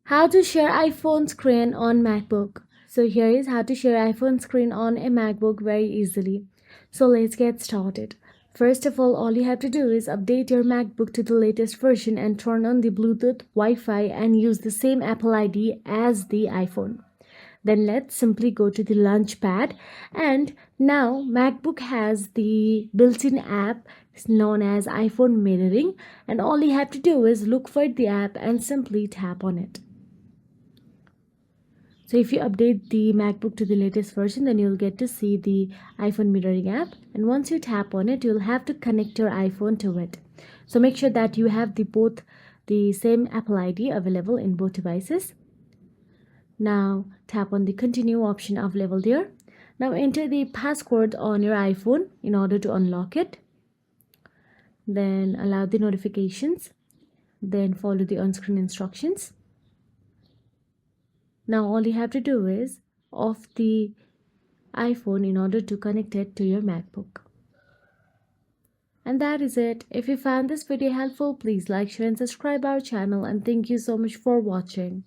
How to share iPhone screen on MacBook. So here is how to share iPhone screen on a MacBook very easily. So let's get started. First of all you have to do is update your MacBook to the latest version and turn on the Bluetooth, Wi-Fi and use the same Apple ID as the iPhone. Then let's simply go to the Launchpad, and now MacBook has the built-in app known as iPhone mirroring, and all you have to do is look for the app and simply tap on it. So if you update the MacBook to the latest version, then you'll get to see the iPhone mirroring app. And once you tap on it, you'll have to connect your iPhone to it. So make sure that you have both the same Apple ID available in both devices. Now tap on the continue option available there. Now enter the password on your iPhone in order to unlock it. Then allow the notifications. Then follow the on-screen instructions. Now all you have to do is off the iPhone in order to connect it to your MacBook. And that is it. If you found this video helpful, please like, share and subscribe our channel, and thank you so much for watching.